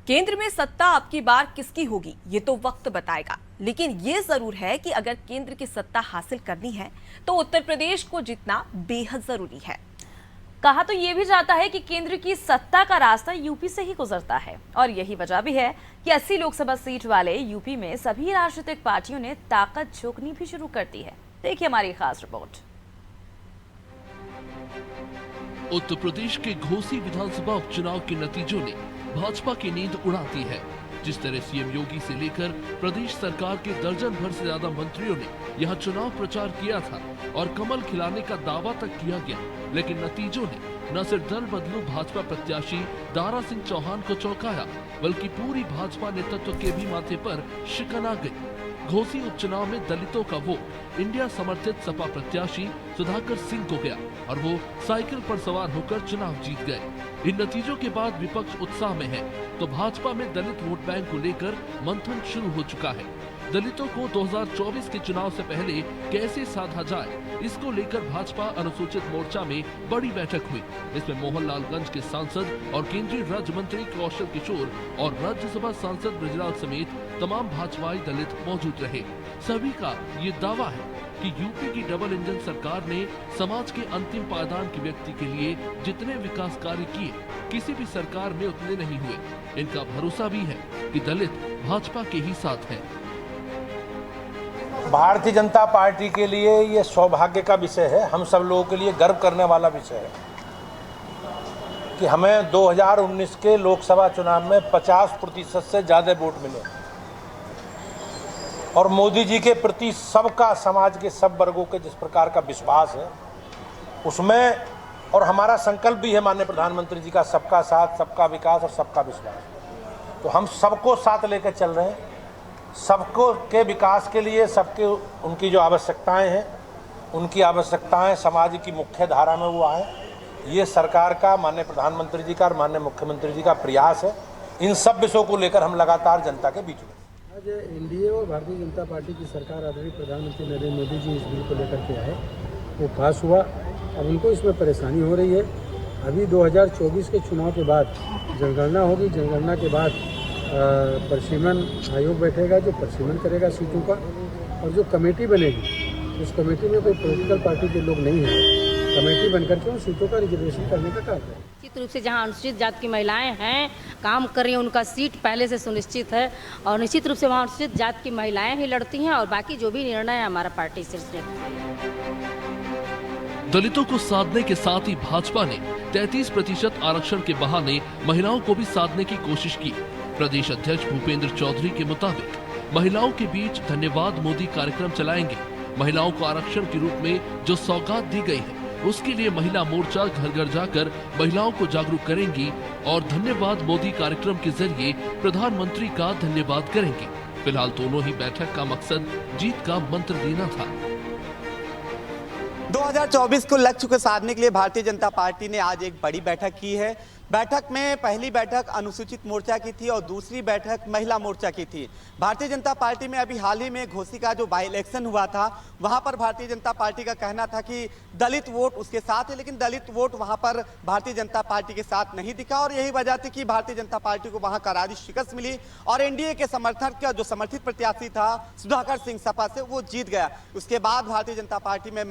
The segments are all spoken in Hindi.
केंद्र में सत्ता अब की बार किसकी होगी ये तो वक्त बताएगा, लेकिन ये जरूर है कि अगर केंद्र की सत्ता हासिल करनी है तो उत्तर प्रदेश को जीतना बेहद जरूरी है। कहा तो ये भी जाता है कि केंद्र की सत्ता का रास्ता यूपी से ही गुजरता है और यही वजह भी है कि 80 लोकसभा सीट वाले यूपी में सभी राजनीतिक पार्टियों ने ताकत झोंकनी भी शुरू कर दी है। देखिए हमारी खास रिपोर्ट। उत्तर प्रदेश के घोसी विधानसभा उपचुनाव के नतीजों ने भाजपा की नींद उड़ाती है। जिस तरह सीएम योगी से लेकर प्रदेश सरकार के दर्जन भर से ज्यादा मंत्रियों ने यहां चुनाव प्रचार किया था और कमल खिलाने का दावा तक किया गया, लेकिन नतीजों ने न सिर्फ दल बदलू भाजपा प्रत्याशी दारा सिंह चौहान को चौंकाया, बल्कि पूरी भाजपा नेतृत्व के भी माथे पर शिकन आ गई। घोसी उपचुनाव में दलितों का वोट इंडिया समर्थित सपा प्रत्याशी सुधाकर सिंह को गया और वो साइकिल पर सवार होकर चुनाव जीत गए। इन नतीजों के बाद विपक्ष उत्साह में है तो भाजपा में दलित वोट बैंक को लेकर मंथन शुरू हो चुका है। दलितों को 2024 के चुनाव से पहले कैसे साधा जाए, इसको लेकर भाजपा अनुसूचित मोर्चा में बड़ी बैठक हुई। इसमें मोहनलालगंज के सांसद और केंद्रीय राज्य मंत्री कौशल किशोर और राज्यसभा सांसद ब्रजलाल समेत तमाम भाजपाई दलित मौजूद रहे। सभी का ये दावा है कि यूपी की डबल इंजन सरकार ने समाज के अंतिम पायदान के व्यक्ति के लिए जितने विकास कार्य किए, किसी भी सरकार में उतने नहीं हुए। इनका भरोसा भी है कि दलित भाजपा के ही साथ हैं। भारतीय जनता पार्टी के लिए ये सौभाग्य का विषय है, हम सब लोगों के लिए गर्व करने वाला विषय है कि हमें 2019 के लोकसभा चुनाव में 50% से ज़्यादा वोट मिले और मोदी जी के प्रति सबका, समाज के सब वर्गों के जिस प्रकार का विश्वास है उसमें, और हमारा संकल्प भी है माननीय प्रधानमंत्री जी का सबका साथ, सबका विकास और सबका विश्वास, तो हम सबको साथ लेकर चल रहे हैं। सबको के विकास के लिए सबके उनकी जो आवश्यकताएं हैं, उनकी आवश्यकताएं समाज की मुख्य धारा में वो आए, ये सरकार का, माननीय प्रधानमंत्री जी का और माननीय मुख्यमंत्री जी का प्रयास है। इन सब विषयों को लेकर हम लगातार जनता के बीच में। आज एनडीए और भारतीय जनता पार्टी की सरकार आदरणीय प्रधानमंत्री नरेंद्र मोदी जी इस बिल को लेकर के आए, वो पास हुआ। अब उनको इसमें परेशानी हो रही है। अभी 2024 के चुनाव के बाद जनगणना होगी, जनगणना के बाद परिसीमन आयोग बैठेगा जो परिसीमन करेगा सीटों का, और जो कमेटी बनेगी उस कमेटी में कोई पॉलिटिकल पार्टी के लोग नहीं हैं, कमेटी बनकर के उन सीटों का रिजर्वेशन करने का कार्य है। निश्चित रूप से जहां अनुसूचित जाति की महिलाएं हैं, काम कर रही हैं, उनका सीट पहले से सुनिश्चित है और निश्चित रूप से वहां अनुसूचित जाति की महिलाएं ही लड़ती हैं और बाकी जो भी निर्णय है हमारा पार्टी शीर्ष नेतृत्व। दलितों को साधने के साथ ही भाजपा ने 33% आरक्षण के बहाने महिलाओं को भी साधने की कोशिश की। प्रदेश अध्यक्ष भूपेंद्र चौधरी के मुताबिक महिलाओं के बीच धन्यवाद मोदी कार्यक्रम चलाएंगे। महिलाओं को आरक्षण के रूप में जो सौगात दी गई है उसके लिए महिला मोर्चा घर घर जाकर महिलाओं को जागरूक करेंगी और धन्यवाद मोदी कार्यक्रम के जरिए प्रधानमंत्री का धन्यवाद करेंगे। फिलहाल दोनों ही बैठक का मकसद जीत का मंत्र देना था। 2024 को लक्ष्य को साधने के लिए भारतीय जनता पार्टी ने आज एक बड़ी बैठक की है। बैठक में पहली बैठक अनुसूचित मोर्चा की थी और दूसरी बैठक महिला मोर्चा की थी। भारतीय जनता पार्टी में अभी हाल ही में घोसी का जो बाई इलेक्शन हुआ था, वहां पर भारतीय जनता पार्टी का कहना था कि दलित वोट उसके साथ है, लेकिन दलित वोट वहां पर भारतीय जनता पार्टी के साथ नहीं दिखा और यही वजह थी कि भारतीय जनता पार्टी को वहां करारी शिकस्त मिली और एनडीए के समर्थक का जो समर्थित प्रत्याशी था सुधाकर सिंह सपा से, वो जीत गया। उसके बाद भारतीय जनता पार्टी में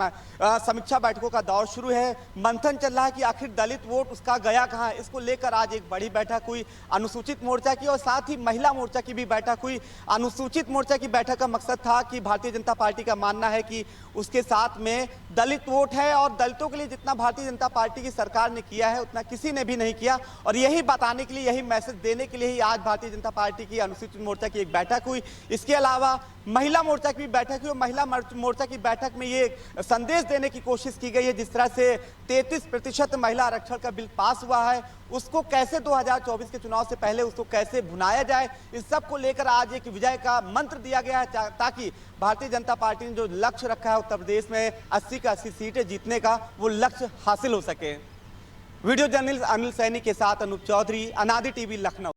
समीक्षा बैठकों का दौर शुरू है। मंथन चल रहा है कि आखिर दलित वोट उसका गया कहाँ, इसको लेकर आज एक बड़ी बैठक हुई अनुसूचित मोर्चा की और साथ ही महिला मोर्चा की भी बैठक हुई। अनुसूचित मोर्चा की बैठक का मकसद था कि भारतीय जनता पार्टी का मानना है कि उसके साथ में दलित वोट है और दलितों के लिए जितना भारतीय जनता पार्टी की सरकार ने किया है उतना किसी ने भी नहीं किया, और यही बताने के लिए, यही मैसेज देने के लिए ही आज भारतीय जनता पार्टी की अनुसूचित मोर्चा की एक बैठक हुई। इसके अलावा महिला मोर्चा की भी बैठक हुई और महिला मोर्चा की बैठक में ये संदेश देने की कोशिश की गई है, जिस तरह से 33% महिला आरक्षण का बिल पास हुआ है, उसको कैसे 2024 के चुनाव से पहले उसको कैसे भुनाया जाए, इस सब को लेकर आज एक विजय का मंत्र दिया गया है ताकि भारतीय जनता पार्टी ने जो लक्ष्य रखा है उत्तर प्रदेश में 80 का 80 सीटें जीतने का, वो लक्ष्य हासिल हो सके। वीडियो जर्नलिस्ट अनिल सैनी के साथ अनूप चौधरी, अनादि टीवी, लखनऊ।